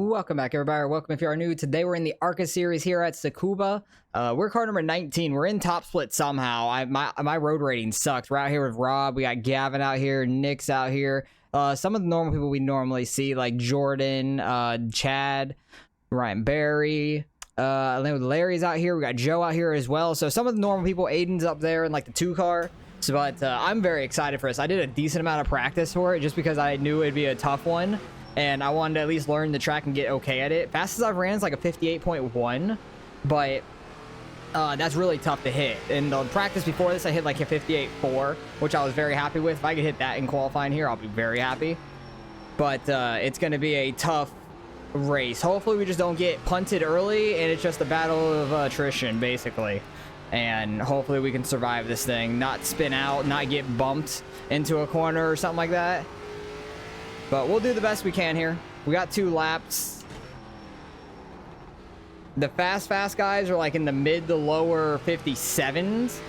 Welcome back, everybody. Welcome if you are new. Today we're in the Arca Series here at Tsukuba. We're car number 19. We're in top split somehow. My road rating sucks. We're out here with Rob. We got Gavin out here. Nick's out here. Some of the normal people we normally see, like Jordan, Chad, Ryan Barry. Larry's out here. We got Joe out here as well. So some of the normal people. Aiden's up there in like the 2 car. So, but I'm very excited for this. I did a decent amount of practice for it just because I knew it'd be a tough one. And I wanted to at least learn the track and get okay at it. Fastest I've ran is like a 58.1, but that's really tough to hit. In the practice before this, I hit like a 58.4, which I was very happy with. If I could hit that in qualifying here, I'll be very happy. But it's going to be a tough race. Hopefully we just don't get punted early, and it's just a battle of attrition, basically. And hopefully we can survive this thing, not spin out, not get bumped into a corner or something like that. But we'll do the best we can here. We got 2 laps. The fast guys are like in the mid to lower 57s.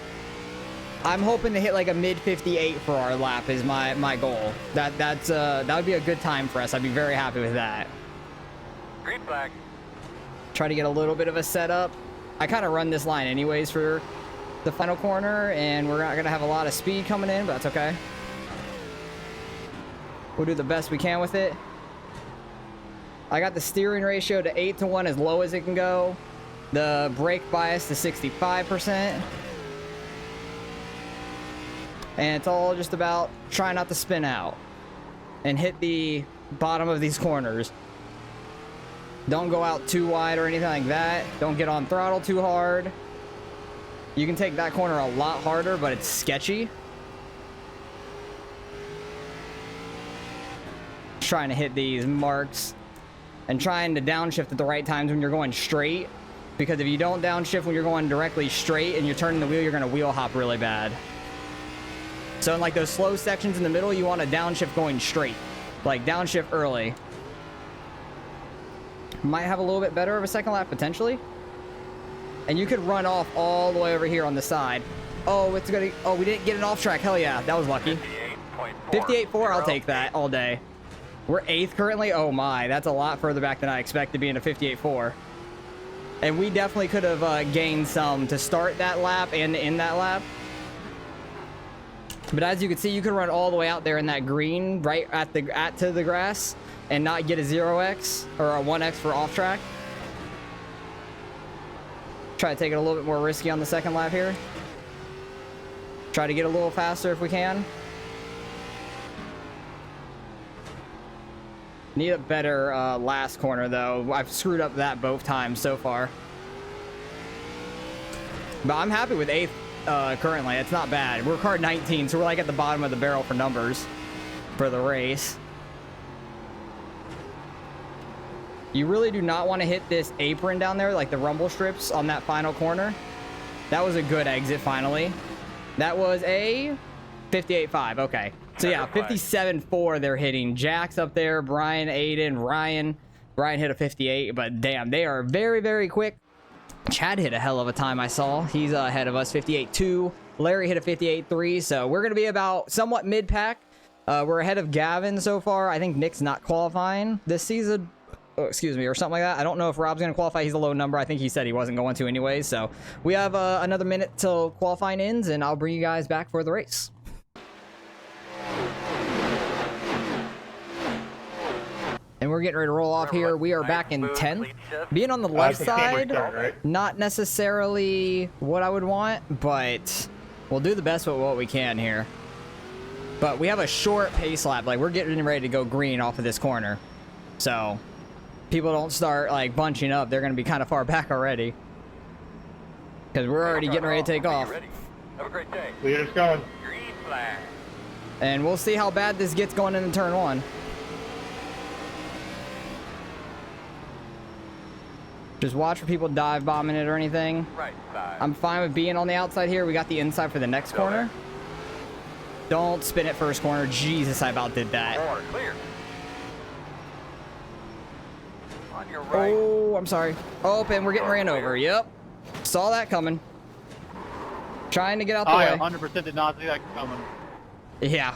I'm hoping to hit like a mid 58 for our lap is my goal. That would be a good time for us. I'd be very happy with that. Green flag. Try to get a little bit of a setup. I kind of run this line anyways for the final corner, and we're not gonna have a lot of speed coming in, but that's okay. We'll do the best we can with it. I got the steering ratio to 8-to-1 as low as it can go. The brake bias to 65%. And it's all just about trying not to spin out and hit the bottom of these corners. Don't go out too wide or anything like that. Don't get on throttle too hard. You can take that corner a lot harder, but it's sketchy. Trying to hit these marks and trying to downshift at the right times when you're going straight, because if you don't downshift when you're going directly straight and you're turning the wheel, you're going to wheel hop really bad. So in like those slow sections in the middle, you want to downshift going straight, like downshift early. Might have a little bit better of a second lap potentially, and you could run off all the way over here on the side. Oh, it's gonna, oh, we didn't get an off track. Hell yeah, that was lucky. 58.4, I'll take that all day. We're 8th currently. Oh my, that's a lot further back than I expected being a 58.4. And we definitely could have gained some to start that lap and in that lap. But as you can see, you could run all the way out there in that green, right to the grass, and not get a 0x or a 1x for off track. Try to take it a little bit more risky on the second lap here. Try to get a little faster if we can. Need a better last corner, though. I've screwed up that both times so far. But I'm happy with 8th currently. It's not bad. We're car 19, so we're like at the bottom of the barrel for numbers for the race. You really do not want to hit this apron down there, like the rumble strips on that final corner. That was a good exit finally. That was a 58.5. Okay. So yeah, 57.4 they're hitting. Jack's up there, Brian, Aiden, Ryan. Brian hit a 58, but damn, they are very, very quick. Chad hit a hell of a time I saw. He's ahead of us, 58.2. Larry hit a 58.3, so we're going to be about somewhat mid-pack. We're ahead of Gavin so far. I think Nick's not qualifying this season. Oh, excuse me, or something like that. I don't know if Rob's going to qualify. He's a low number. I think he said he wasn't going to anyway, so we have another minute till qualifying ends, and I'll bring you guys back for the race. And we're getting ready to roll off here. We are back in 10th. Being on the left side, not necessarily what I would want, but we'll do the best with what we can here. But we have a short pace lap. Like, we're getting ready to go green off of this corner. So, people don't start, like, bunching up. They're going to be kind of far back already. Because we're already getting ready to take off. Have a great day. Lead us going. Green flag. And we'll see how bad this gets going into turn 1. Just watch for people dive bombing it or anything. Right side. I'm fine with being on the outside here. We got the inside for the next corner. Don't spin it first corner. Jesus, I about did that. Corner clear. On your right. Oh, I'm sorry. Oh, and we're getting ran over. Yep. Saw that coming. Trying to get out the way. I 100% did not see that coming. Yeah.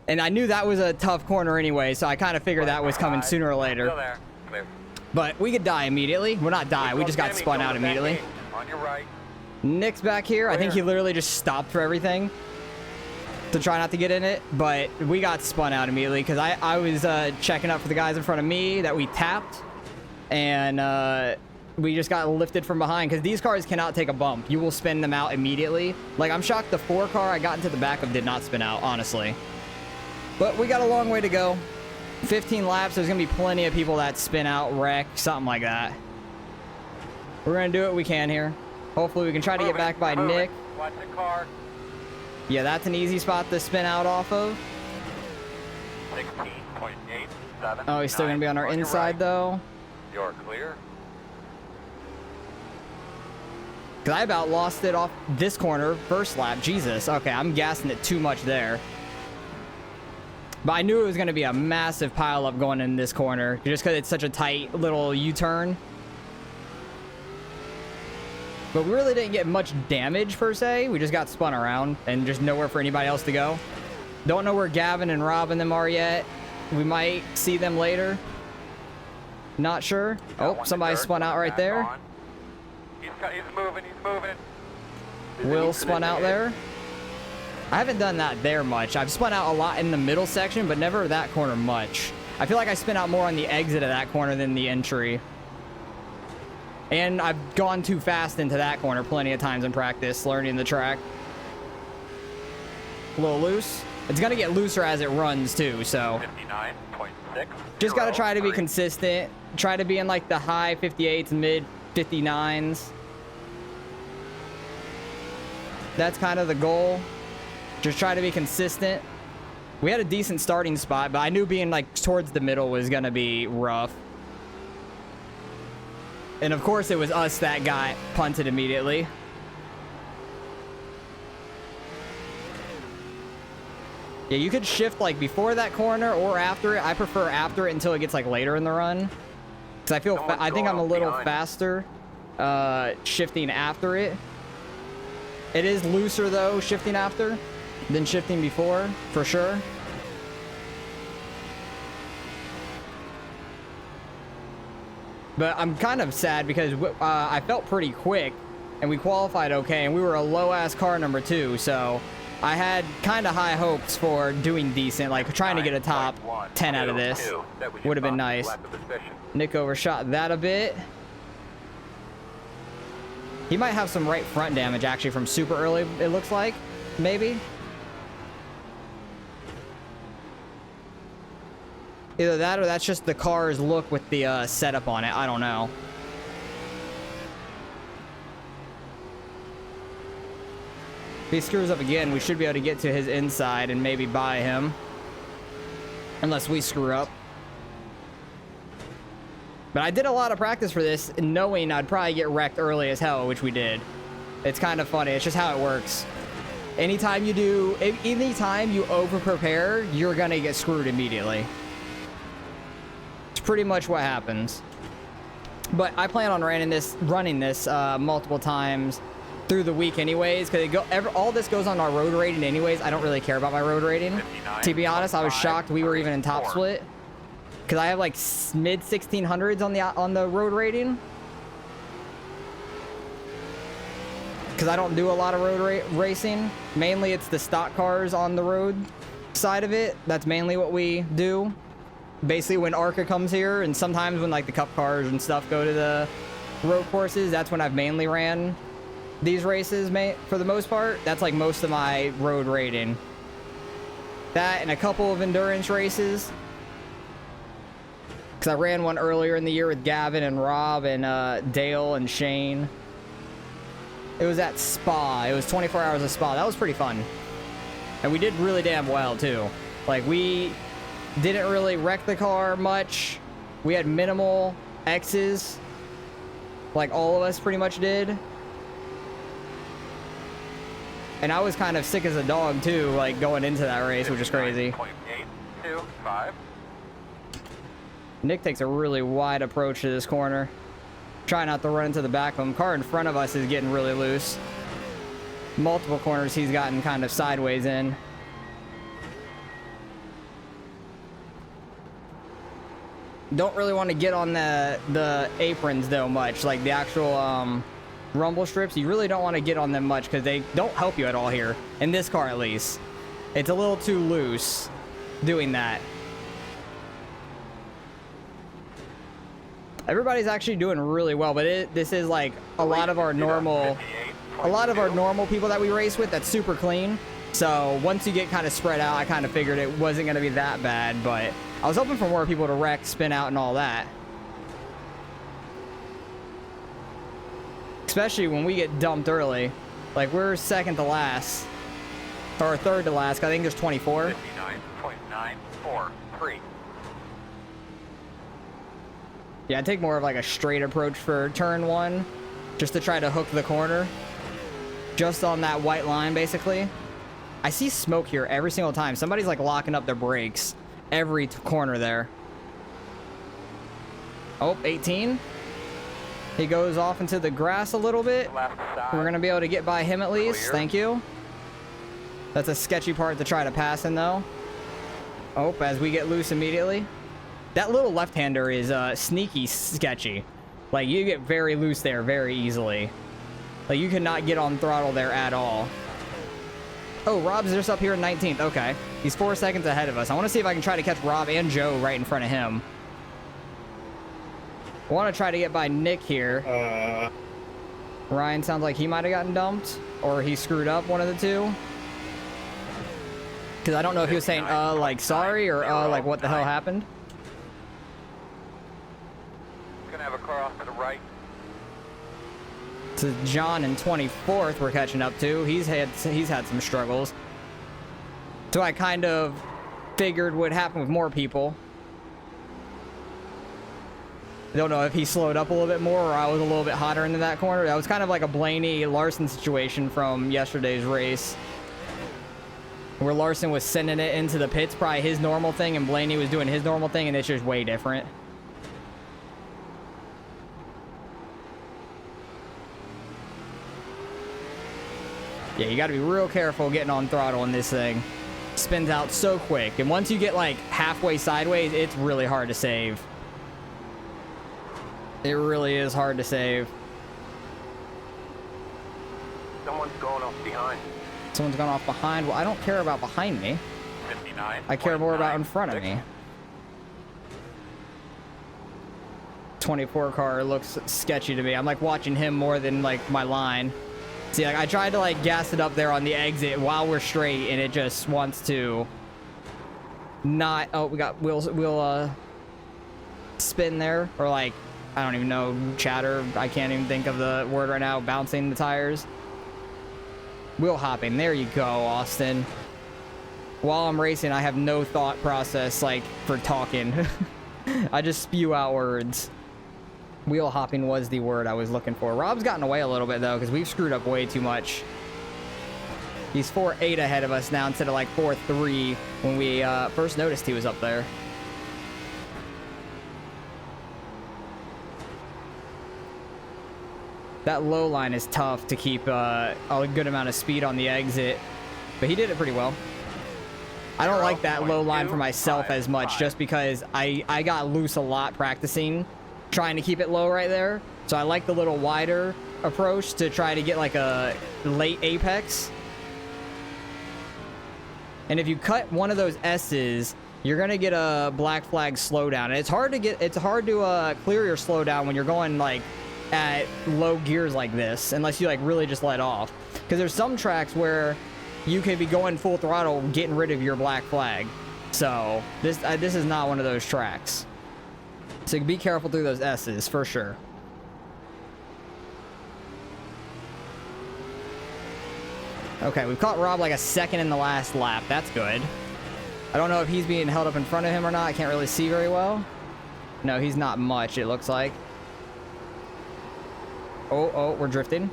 And I knew that was a tough corner anyway, so I kind of figured that was coming sooner or later. Still there. clear. But we could die immediately. Well, not die. We just got spun out immediately. On your right. Nick's back here. I think he literally just stopped for everything to try not to get in it. But we got spun out immediately because I was checking up for the guys in front of me that we tapped. And we just got lifted from behind because these cars cannot take a bump. You will spin them out immediately. Like, I'm shocked the 4 car I got into the back of did not spin out, honestly. But we got a long way to go. 15 laps. There's going to be plenty of people that spin out, wreck, something like that. We're going to do what we can here. Hopefully we can try to get back by Nick. Watch the car. Yeah, that's an easy spot to spin out off of. 16.87. Oh, he's still going to be on our inside, though. You're clear. Because I about lost it off this corner first lap. Jesus. Okay, I'm gassing it too much there. But I knew it was going to be a massive pileup going in this corner. Just because it's such a tight little U-turn. But we really didn't get much damage, per se. We just got spun around and just nowhere for anybody else to go. Don't know where Gavin and Rob and them are yet. We might see them later. Not sure. Oh, somebody spun out right there. He's moving, he's moving. Will spun out there. I haven't done that there much. I've spun out a lot in the middle section, but never that corner much. I feel like I spin out more on the exit of that corner than the entry. And I've gone too fast into that corner plenty of times in practice, learning the track. A little loose. It's going to get looser as it runs, too, so. 59.6. Just got to try to be consistent. Try to be in, like, the high 58s, mid 59s. That's kind of the goal. Just try to be consistent. We had a decent starting spot, but I knew being, like, towards the middle was going to be rough. And, of course, it was us that got punted immediately. Yeah, you could shift, like, before that corner or after it. I prefer after it until it gets, like, later in the run. Because I think I'm a little faster shifting after it. It is looser, though, shifting after than shifting before, for sure. But I'm kind of sad because I felt pretty quick, and we qualified okay, and we were a low-ass car number 2, so I had kind of high hopes for doing decent, like trying to get a top 10 out of this. Would have been nice. Nick overshot that a bit. He might have some right front damage, actually, from super early, it looks like. Maybe. Either that or that's just the car's look with the setup on it. I don't know. If he screws up again, we should be able to get to his inside and maybe buy him. Unless we screw up. But I did a lot of practice for this, knowing I'd probably get wrecked early as hell, which we did. It's kind of funny. It's just how it works. Anytime you over-prepare, you're going to get screwed immediately. Pretty much what happens. But I plan on running this multiple times through the week anyways, because all this goes on our road rating anyways. I don't really care about my road rating. To be honest, I was shocked we were even in top split, because I have like mid 1600s on the road rating, because I don't do a lot of road racing. Mainly it's the stock cars on the road side of it. That's mainly what we do. Basically when Arca comes here, and sometimes when like the cup cars and stuff go to the road courses, that's when I've mainly ran these races for the most part. That's like most of my road rating. That and a couple of endurance races, because I ran one earlier in the year with Gavin and Rob and Dale and Shane. It was at Spa. It was 24 hours of Spa. That was pretty fun, and we did really damn well too. Like, we didn't really wreck the car much. We had minimal X's, like all of us pretty much did. And I was kind of sick as a dog too, like going into that race, which is crazy. 825. Nick takes a really wide approach to this corner. Try not to run into the back of him. Car in front of us is getting really loose. Multiple corners he's gotten kind of sideways in. Don't really want to get on the aprons though much, like the actual rumble strips. You really don't want to get on them much because they don't help you at all here. In this car at least. It's a little too loose doing that. Everybody's actually doing really well, but this is like a lot of our normal people that we race with that's super clean. So once you get kind of spread out, I kind of figured it wasn't going to be that bad, but I was hoping for more people to wreck, spin out, and all that. Especially when we get dumped early. Like, we're second to last. Or third to last, 'cause I think there's 24. 59.943. Yeah, I'd take more of like a straight approach for turn 1. Just to try to hook the corner. Just on that white line, basically. I see smoke here every single time. Somebody's like locking up their brakes. Every corner there. Oh, 18. He goes off into the grass a little bit. We're going to be able to get by him at least. Clear. Thank you. That's a sketchy part to try to pass in, though. Oh, as we get loose immediately. That little left-hander is sneaky sketchy. Like, you get very loose there very easily. Like, you cannot get on throttle there at all. Oh, Rob's just up here in 19th. Okay. He's 4 seconds ahead of us. I want to see if I can try to catch Rob and Joe right in front of him. I want to try to get by Nick here. Ryan sounds like he might have gotten dumped. Or he screwed up, one of the two. Because I don't know if he was saying, like, sorry, or, like, what the hell happened. Gonna have a car off to the right. To John in 24th we're catching up to. He's had some struggles. So I kind of figured would happen with more people. I don't know if he slowed up a little bit more or I was a little bit hotter into that corner. That was kind of like a Blaney Larson situation from yesterday's race. Where Larson was sending it into the pits, probably his normal thing, and Blaney was doing his normal thing, and it's just way different. Yeah, you got to be real careful getting on throttle in this thing. Spins out so quick, and once you get like halfway sideways, it's really hard to save. It really is hard to save. Someone's going off behind. Someone's gone off behind. Well, I don't care about behind me. 59. I care more about in front of me. 24 car looks sketchy to me. I'm like watching him more than like my line. See, like I tried to like gas it up there on the exit while we're straight, and it just wants to not. Oh, we got wheel spin there, or like I don't even know, chatter. I can't even think of the word right now. Bouncing the tires. Wheel hopping. There you go, Austin. While I'm racing, I have no thought process like for talking. I just spew out words. Wheel hopping was the word I was looking for. Rob's gotten away a little bit though, because we've screwed up way too much. He's 4.8 ahead of us now instead of like 4.3 when we first noticed he was up there. That low line is tough to keep a good amount of speed on the exit, but he did it pretty well. I don't like that low line for myself as much just because I got loose a lot practicing trying to keep it low right there. So I like the little wider approach to try to get like a late apex. And if you cut one of those S's, you're gonna get a black flag slowdown. And it's hard to clear your slowdown when you're going like at low gears like this, unless you like really just let off. Because there's some tracks where you could be going full throttle getting rid of your black flag. So this is not one of those tracks. So be careful through those S's for sure. Okay, we've caught Rob like a second in the last lap. That's good. I don't know if he's being held up in front of him or not. I can't really see very well. No, he's not much, it looks like. Oh, we're drifting.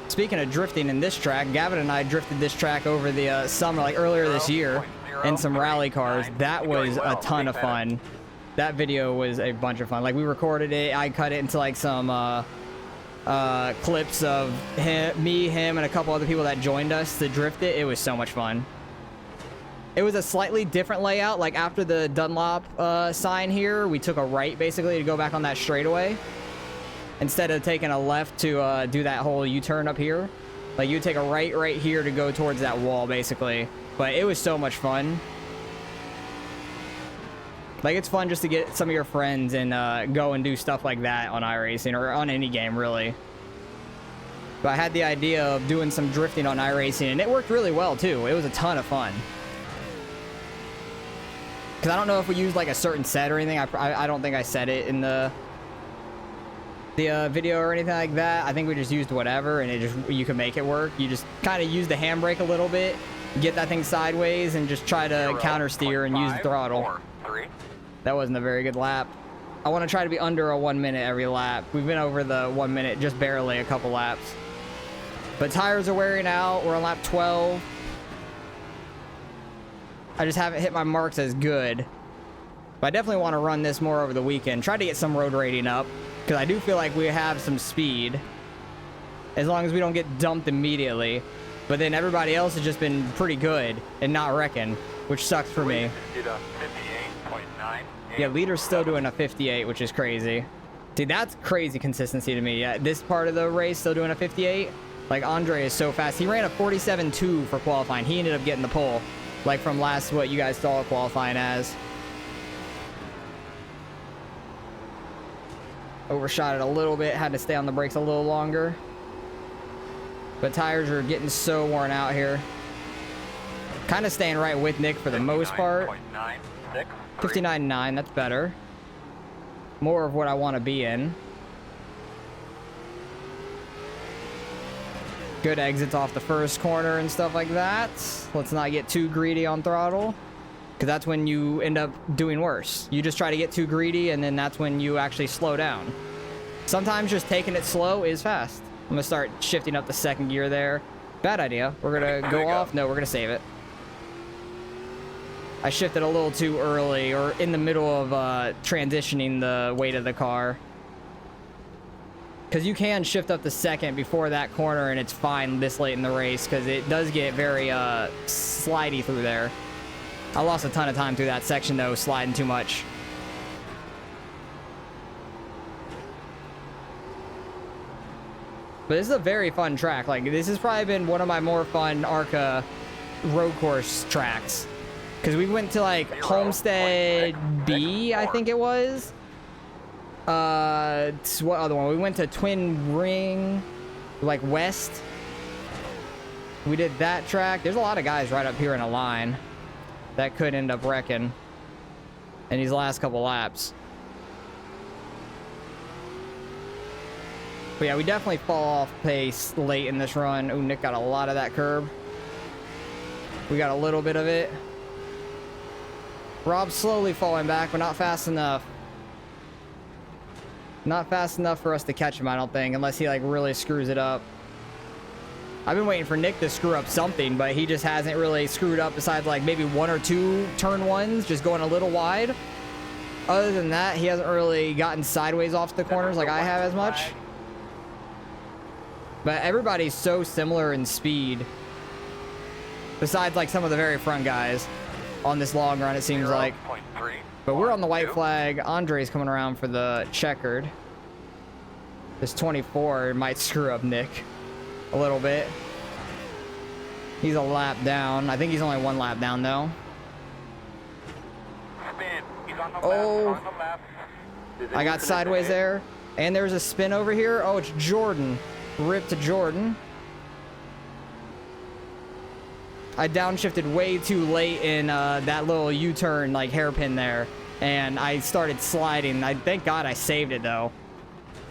Speaking of drifting in this track, Gavin and I drifted this track over the summer, like earlier this year, in some rally cars. That was a ton of fun. That video was a bunch of fun. Like, we recorded it. I cut it into like some clips of me, him, and a couple other people that joined us to drift it. It was so much fun. It was a slightly different layout. Like after the Dunlop sign here, we took a right basically to go back on that straightaway. Instead of taking a left to do that whole U-turn up here. Like you take a right here to go towards that wall basically. But it was so much fun. Like it's fun just to get some of your friends and go and do stuff like that on iRacing or on any game really. But I had the idea of doing some drifting on iRacing and it worked really well too. It was a ton of fun. Because I don't know if we used like a certain set or anything. I don't think I said it in the video or anything like that. I think we just used whatever and you can make it work. You just kind of use the handbrake a little bit, get that thing sideways and just try to counter steer and use the throttle. That wasn't a very good lap. I want to try to be under a 1 minute every lap. We've been over the 1 minute just barely a couple laps. But tires are wearing out. We're on lap 12. I just haven't hit my marks as good. But I definitely want to run this more over the weekend. Try to get some road rating up. Because I do feel like we have some speed. As long as we don't get dumped immediately. But then everybody else has just been pretty good and not wrecking. Which sucks for me. Yeah, leader's still doing a 58, which is crazy. Dude, that's crazy consistency to me. Yeah, this part of the race still doing a 58. Like, Andre is so fast. He ran a 47.2 for qualifying. He ended up getting the pole. Like from last, what you guys saw qualifying as. Overshot it a little bit. Had to stay on the brakes a little longer. But tires are getting so worn out here. Kind of staying right with Nick for the most part. 59.9, that's better. More of what I want to be in. Good exits off the first corner and stuff like that. Let's not get too greedy on throttle, because that's when you end up doing worse. You just try to get too greedy and then that's when you actually slow down. Sometimes just taking it slow is fast. I'm gonna start shifting up the second gear there. Bad idea. We're gonna go off. No, we're gonna save it. I shifted a little too early or in the middle of transitioning the weight of the car. Because you can shift up the second before that corner and it's fine this late in the race because it does get very slidey through there. I lost a ton of time through that section though, sliding too much. But this is a very fun track. Like, this has probably been one of my more fun ARCA road course tracks. Because we went to, like, Homestead B, I think it was. What other one? We went to Twin Ring, like, West. We did that track. There's a lot of guys right up here in a line that could end up wrecking in these last couple laps. But yeah, we definitely fall off pace late in this run. Ooh, Nick got a lot of that curb. We got a little bit of it. Rob's slowly falling back, but not fast enough. Not fast enough for us to catch him, I don't think, unless he like really screws it up. I've been waiting for Nick to screw up something, but he just hasn't really screwed up besides like maybe one or two turn ones, just going a little wide. Other than that, he hasn't really gotten sideways off the corners like I have as much. But everybody's so similar in speed. Besides like some of the very front guys on this long run, it seems like. But we're on the white flag. Andre's coming around for the checkered. This 24 might screw up Nick a little bit. He's a lap down. I think he's only one lap down though. Oh, I got sideways there. And there's a spin over here. Oh, it's Jordan. Rip to Jordan. I downshifted way too late in that little U-turn, like hairpin there, and I started sliding. Thank God I saved it though,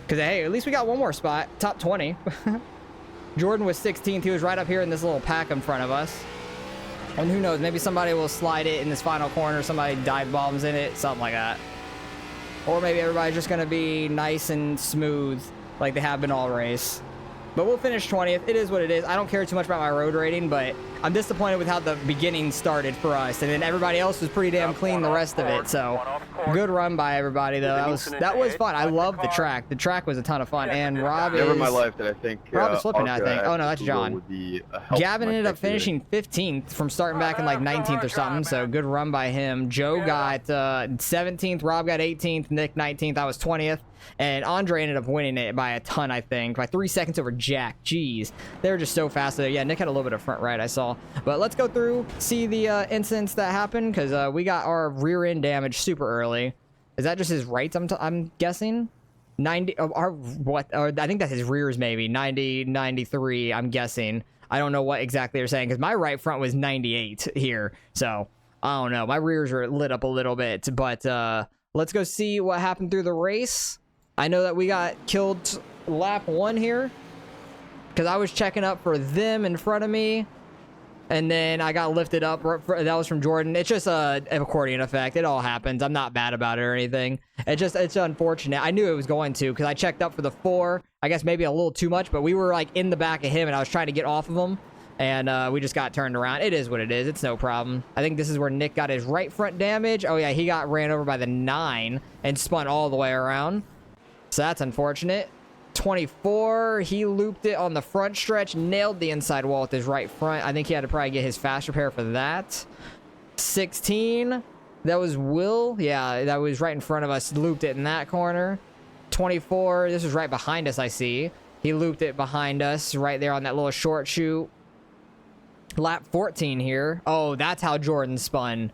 because hey, at least we got one more spot, top 20. Jordan was 16th. He was right up here in this little pack in front of us. And who knows, maybe somebody will slide it in this final corner. Somebody dive bombs in it, something like that. Or maybe everybody's just gonna be nice and smooth, like they have been all race. But we'll finish 20th. It is what it is. I don't care too much about my road rating, but I'm disappointed with how the beginning started for us, and then everybody else was pretty damn clean the rest of it. So good run by everybody though. That was fun. I love the track. The track was a ton of fun, and Rob Never in my is life did I think Rob is flipping. I Arca think. at Oh no, that's Tsukuba John. would be a help Gavin to my ended up pick here. finishing 15th from starting back in like 19th or something. So good run by him. Joe got 17th. Rob got 18th. Nick 19th. I was 20th. And Andre ended up winning it by a ton, I think, by 3 seconds over Jack. Jeez, they were just so fast there. Yeah, Nick had a little bit of front right, I saw. But let's go through, see the incidents that happened, because we got our rear end damage super early. Is that just his rights? I'm guessing 90. I think that's his rears, maybe 90, 93. I'm guessing. I don't know what exactly they're saying because my right front was 98 here, so I don't know. My rears are lit up a little bit, but let's go see what happened through the race. I know that we got killed lap 1 here because I was checking up for them in front of me, and then I got lifted up. That was from Jordan. It's just an accordion effect. It all happens. I'm not bad about it or anything. It's unfortunate. I knew it was going to because I checked up for the 4. I guess maybe a little too much, but we were like in the back of him, and I was trying to get off of him, and we just got turned around. It is what it is. It's no problem. I think this is where Nick got his right front damage. Oh yeah, he got ran over by the 9 and spun all the way around. So that's unfortunate. 24, he looped it on the front stretch, nailed the inside wall with his right front. I think he had to probably get his fast repair for that. 16, that was Will. Yeah, that was right in front of us. Looped it in that corner. 24, this was right behind us, I see. He looped it behind us right there on that little short shoot. Lap 14 here. Oh, that's how Jordan spun.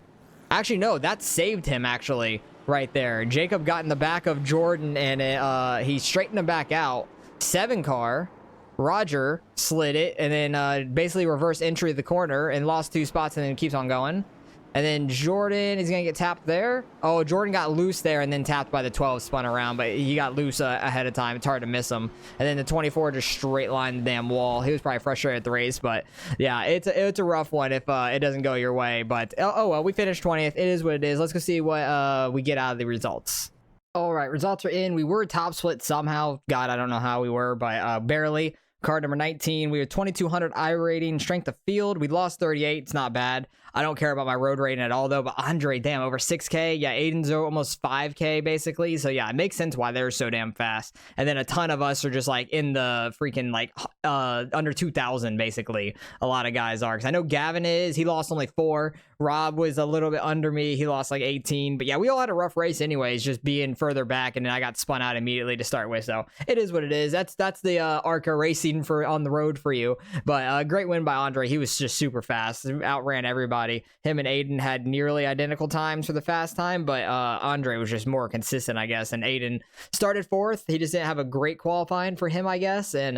Actually, no, that saved him, actually. Right there. Jacob got in the back of Jordan, and he straightened him back out. 7 car. Roger slid it, and then basically reverse entry of the corner and lost 2 spots, and then keeps on going. And then Jordan is going to get tapped there. Oh, Jordan got loose there and then tapped by the 12, spun around, but he got loose ahead of time. It's hard to miss him. And then the 24 just straight lined the damn wall. He was probably frustrated at the race, but yeah, it's a rough one if it doesn't go your way. But oh well, we finished 20th. It is what it is. Let's go see what we get out of the results. All right, results are in. We were top split somehow. God, I don't know how we were, but barely. Car number 19, we had 2200 I rating, strength of field. We lost 38. It's not bad. I don't care about my road rating at all, though. But Andre, damn, over 6K. Yeah, Aiden's almost 5K, basically. So, yeah, it makes sense why they're so damn fast. And then a ton of us are just, like, in the freaking, like, under 2,000, basically. A lot of guys are. Because I know Gavin is. He lost only 4. Rob was a little bit under me. He lost, like, 18. But, yeah, we all had a rough race anyways, just being further back. And then I got spun out immediately to start with. So, it is what it is. That's the Arca Racing for on the road for you. But great win by Andre. He was just super fast. Outran everybody. Him and Aiden had nearly identical times for the fast time, but Andre was just more consistent, I guess. And Aiden started 4th. He just didn't have a great qualifying for him, I guess. And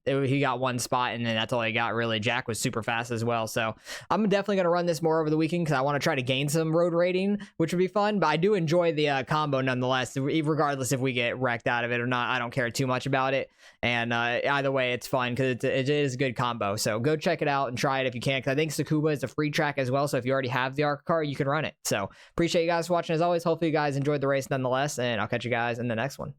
he got 1 spot, and then that's all he got, really. Jack was super fast as well. So I'm definitely going to run this more over the weekend because I want to try to gain some road rating, which would be fun. But I do enjoy the combo nonetheless, regardless if we get wrecked out of it or not. I don't care too much about it. And either way, it's fun because it is a good combo. So go check it out and try it if you can, because I think Tsukuba is a free track as well. So if you already have the Arca car, you can run it. So appreciate you guys watching as always. Hopefully you guys enjoyed the race nonetheless, and I'll catch you guys in the next one.